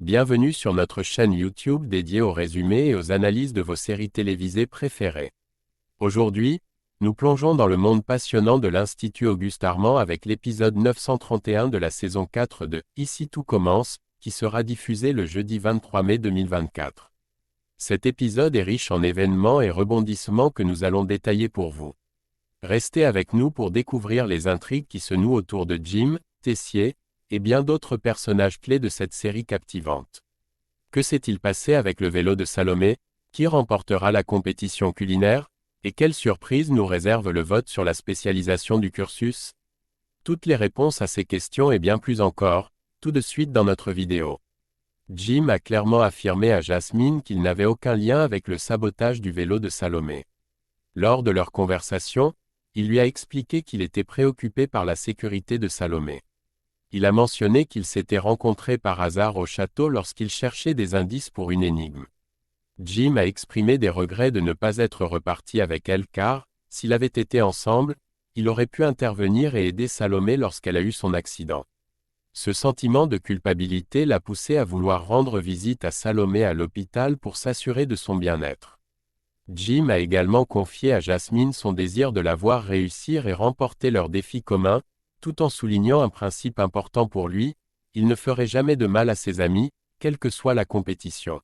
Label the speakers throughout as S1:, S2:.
S1: Bienvenue sur notre chaîne YouTube dédiée aux résumés et aux analyses de vos séries télévisées préférées. Aujourd'hui, nous plongeons dans le monde passionnant de l'Institut Auguste Armand avec l'épisode 931 de la saison 4 de « Ici tout commence », qui sera diffusé le jeudi 23 mai 2024. Cet épisode est riche en événements et rebondissements que nous allons détailler pour vous. Restez avec nous pour découvrir les intrigues qui se nouent autour de Jim, Tessier, et bien d'autres personnages clés de cette série captivante. Que s'est-il passé avec le vélo de Salomé? Qui remportera la compétition culinaire? Et quelle surprise nous réserve le vote sur la spécialisation du cursus? Toutes les réponses à ces questions et bien plus encore, tout de suite dans notre vidéo. Jim a clairement affirmé à Jasmine qu'il n'avait aucun lien avec le sabotage du vélo de Salomé. Lors de leur conversation, il lui a expliqué qu'il était préoccupé par la sécurité de Salomé. Il a mentionné qu'ils s'étaient rencontrés par hasard au château lorsqu'il cherchait des indices pour une énigme. Jim a exprimé des regrets de ne pas être reparti avec elle car, s'il avait été ensemble, il aurait pu intervenir et aider Salomé lorsqu'elle a eu son accident. Ce sentiment de culpabilité l'a poussé à vouloir rendre visite à Salomé à l'hôpital pour s'assurer de son bien-être. Jim a également confié à Jasmine son désir de la voir réussir et remporter leur défi commun, tout en soulignant un principe important pour lui, il ne ferait jamais de mal à ses amis, quelle que soit la compétition.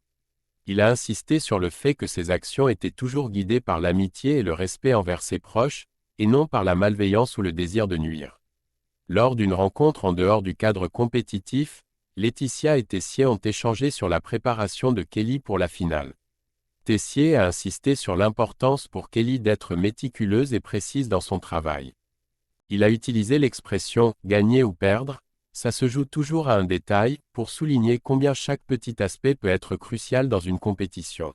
S1: Il a insisté sur le fait que ses actions étaient toujours guidées par l'amitié et le respect envers ses proches, et non par la malveillance ou le désir de nuire. Lors d'une rencontre en dehors du cadre compétitif, Laetitia et Tessier ont échangé sur la préparation de Kelly pour la finale. Tessier a insisté sur l'importance pour Kelly d'être méticuleuse et précise dans son travail. Il a utilisé l'expression « gagner ou perdre », ça se joue toujours à un détail, pour souligner combien chaque petit aspect peut être crucial dans une compétition.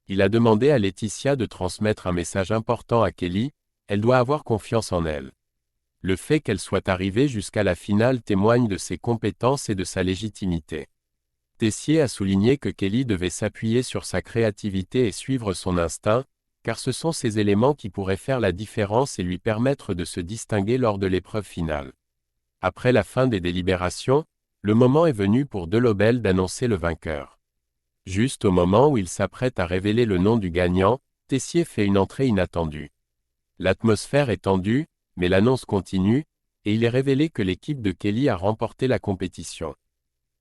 S1: Il a demandé à Laetitia de transmettre un message important à Kelly, elle doit avoir confiance en elle. Le fait qu'elle soit arrivée jusqu'à la finale témoigne de ses compétences et de sa légitimité. Tessier a souligné que Kelly devait s'appuyer sur sa créativité et suivre son instinct, car ce sont ces éléments qui pourraient faire la différence et lui permettre de se distinguer lors de l'épreuve finale. Après la fin des délibérations, le moment est venu pour Delobel d'annoncer le vainqueur. Juste au moment où il s'apprête à révéler le nom du gagnant, Tessier fait une entrée inattendue. L'atmosphère est tendue, mais l'annonce continue, et il est révélé que l'équipe de Kelly a remporté la compétition.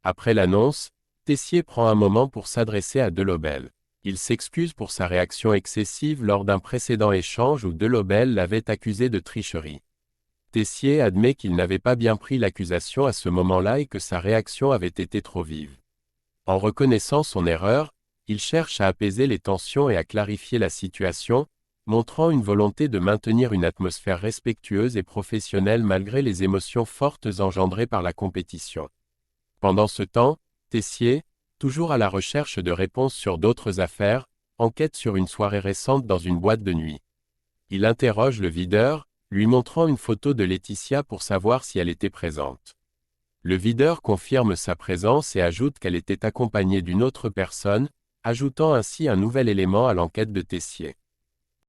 S1: Après l'annonce, Tessier prend un moment pour s'adresser à Delobel. Il s'excuse pour sa réaction excessive lors d'un précédent échange où Delobel l'avait accusé de tricherie. Tessier admet qu'il n'avait pas bien pris l'accusation à ce moment-là et que sa réaction avait été trop vive. En reconnaissant son erreur, il cherche à apaiser les tensions et à clarifier la situation, montrant une volonté de maintenir une atmosphère respectueuse et professionnelle malgré les émotions fortes engendrées par la compétition. Pendant ce temps, Tessier, toujours à la recherche de réponses sur d'autres affaires, enquête sur une soirée récente dans une boîte de nuit. Il interroge le videur, lui montrant une photo de Laetitia pour savoir si elle était présente. Le videur confirme sa présence et ajoute qu'elle était accompagnée d'une autre personne, ajoutant ainsi un nouvel élément à l'enquête de Tessier.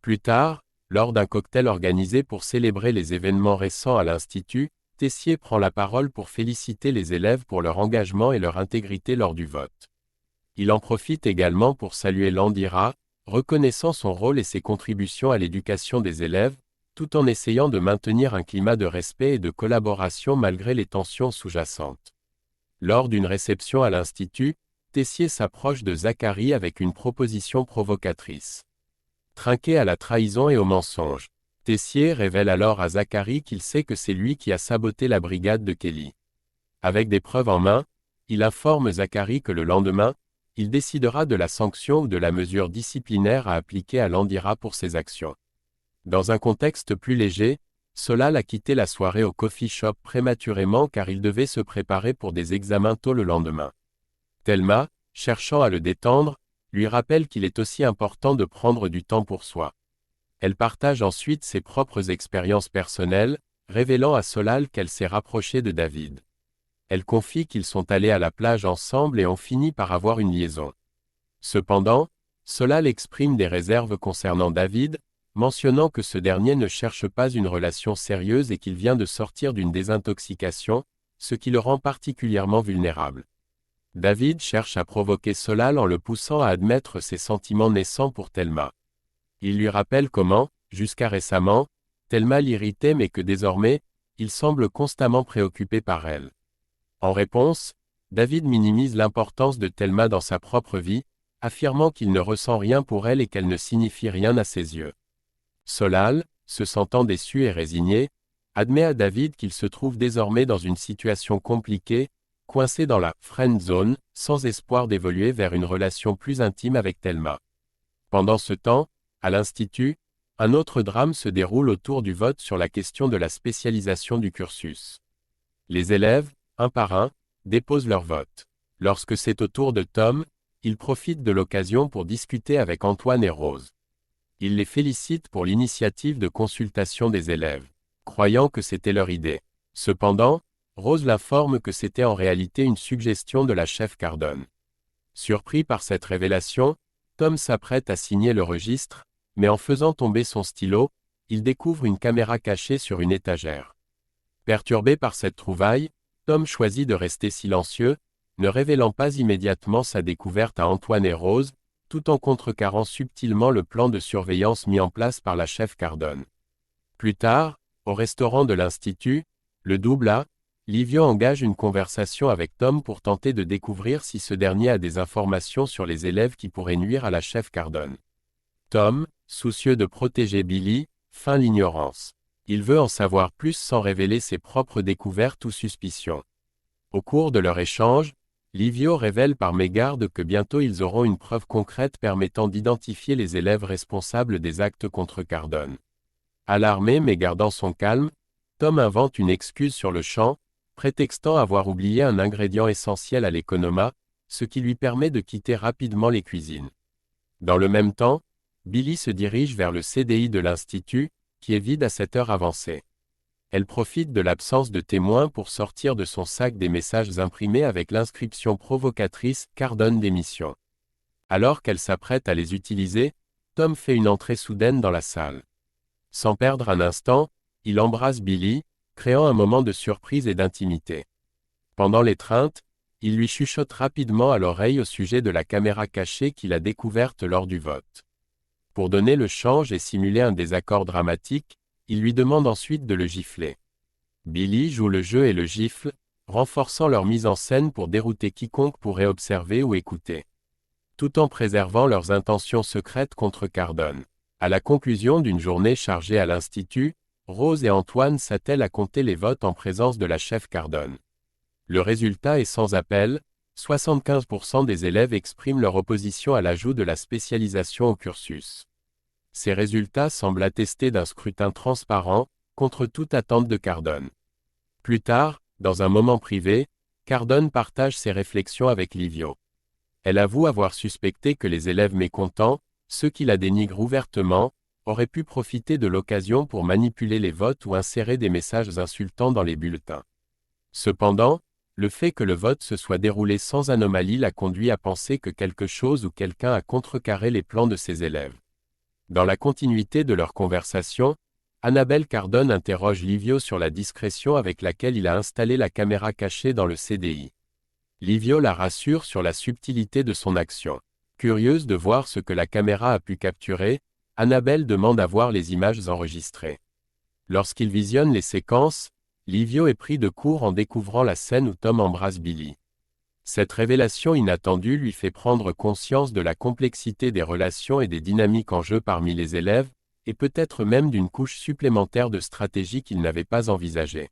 S1: Plus tard, lors d'un cocktail organisé pour célébrer les événements récents à l'Institut, Tessier prend la parole pour féliciter les élèves pour leur engagement et leur intégrité lors du vote. Il en profite également pour saluer Landira, reconnaissant son rôle et ses contributions à l'éducation des élèves, tout en essayant de maintenir un climat de respect et de collaboration malgré les tensions sous-jacentes. Lors d'une réception à l'Institut, Tessier s'approche de Zacharie avec une proposition provocatrice. Trinqué à la trahison et au mensonge, Tessier révèle alors à Zacharie qu'il sait que c'est lui qui a saboté la brigade de Kelly. Avec des preuves en main, il informe Zacharie que le lendemain, il décidera de la sanction ou de la mesure disciplinaire à appliquer à Landira pour ses actions. Dans un contexte plus léger, Solal a quitté la soirée au coffee shop prématurément car il devait se préparer pour des examens tôt le lendemain. Thelma, cherchant à le détendre, lui rappelle qu'il est aussi important de prendre du temps pour soi. Elle partage ensuite ses propres expériences personnelles, révélant à Solal qu'elle s'est rapprochée de David. Elle confie qu'ils sont allés à la plage ensemble et ont fini par avoir une liaison. Cependant, Solal exprime des réserves concernant David, mentionnant que ce dernier ne cherche pas une relation sérieuse et qu'il vient de sortir d'une désintoxication, ce qui le rend particulièrement vulnérable. David cherche à provoquer Solal en le poussant à admettre ses sentiments naissants pour Thelma. Il lui rappelle comment, jusqu'à récemment, Thelma l'irritait mais que désormais, il semble constamment préoccupé par elle. En réponse, David minimise l'importance de Thelma dans sa propre vie, affirmant qu'il ne ressent rien pour elle et qu'elle ne signifie rien à ses yeux. Solal, se sentant déçu et résigné, admet à David qu'il se trouve désormais dans une situation compliquée, coincé dans la « friend zone », sans espoir d'évoluer vers une relation plus intime avec Thelma. Pendant ce temps, à l'Institut, un autre drame se déroule autour du vote sur la question de la spécialisation du cursus. Les élèves, un par un, déposent leur vote. Lorsque c'est au tour de Tom, il profite de l'occasion pour discuter avec Antoine et Rose. Il les félicite pour l'initiative de consultation des élèves, croyant que c'était leur idée. Cependant, Rose l'informe que c'était en réalité une suggestion de la chef Cardone. Surpris par cette révélation, Tom s'apprête à signer le registre, mais en faisant tomber son stylo, il découvre une caméra cachée sur une étagère. Perturbé par cette trouvaille, Tom choisit de rester silencieux, ne révélant pas immédiatement sa découverte à Antoine et Rose, tout en contrecarrant subtilement le plan de surveillance mis en place par la chef Cardone. Plus tard, au restaurant de l'Institut, le double A, Livio engage une conversation avec Tom pour tenter de découvrir si ce dernier a des informations sur les élèves qui pourraient nuire à la chef Cardone. Tom, soucieux de protéger Billy, feint l'ignorance. Il veut en savoir plus sans révéler ses propres découvertes ou suspicions. Au cours de leur échange, Livio révèle par mégarde que bientôt ils auront une preuve concrète permettant d'identifier les élèves responsables des actes contre Cardone. Alarmé mais gardant son calme, Tom invente une excuse sur le champ, prétextant avoir oublié un ingrédient essentiel à l'économat, ce qui lui permet de quitter rapidement les cuisines. Dans le même temps, Billy se dirige vers le CDI de l'Institut, qui est vide à cette heure avancée. Elle profite de l'absence de témoins pour sortir de son sac des messages imprimés avec l'inscription provocatrice « Cardone démission ». Alors qu'elle s'apprête à les utiliser, Tom fait une entrée soudaine dans la salle. Sans perdre un instant, il embrasse Billy, créant un moment de surprise et d'intimité. Pendant l'étreinte, il lui chuchote rapidement à l'oreille au sujet de la caméra cachée qu'il a découverte lors du vote. Pour donner le change et simuler un désaccord dramatique, il lui demande ensuite de le gifler. Billy joue le jeu et le gifle, renforçant leur mise en scène pour dérouter quiconque pourrait observer ou écouter. Tout en préservant leurs intentions secrètes contre Cardone. À la conclusion d'une journée chargée à l'Institut, Rose et Antoine s'attellent à compter les votes en présence de la chef Cardone. Le résultat est sans appel, 75% des élèves expriment leur opposition à l'ajout de la spécialisation au cursus. Ces résultats semblent attester d'un scrutin transparent, contre toute attente de Cardone. Plus tard, dans un moment privé, Cardone partage ses réflexions avec Livio. Elle avoue avoir suspecté que les élèves mécontents, ceux qui la dénigrent ouvertement, auraient pu profiter de l'occasion pour manipuler les votes ou insérer des messages insultants dans les bulletins. Cependant, le fait que le vote se soit déroulé sans anomalie l'a conduit à penser que quelque chose ou quelqu'un a contrecarré les plans de ses élèves. Dans la continuité de leur conversation, Annabelle Cardone interroge Livio sur la discrétion avec laquelle il a installé la caméra cachée dans le CDI. Livio la rassure sur la subtilité de son action. Curieuse de voir ce que la caméra a pu capturer, Annabelle demande à voir les images enregistrées. Lorsqu'il visionne les séquences, Livio est pris de court en découvrant la scène où Tom embrasse Billy. Cette révélation inattendue lui fait prendre conscience de la complexité des relations et des dynamiques en jeu parmi les élèves, et peut-être même d'une couche supplémentaire de stratégie qu'il n'avait pas envisagée.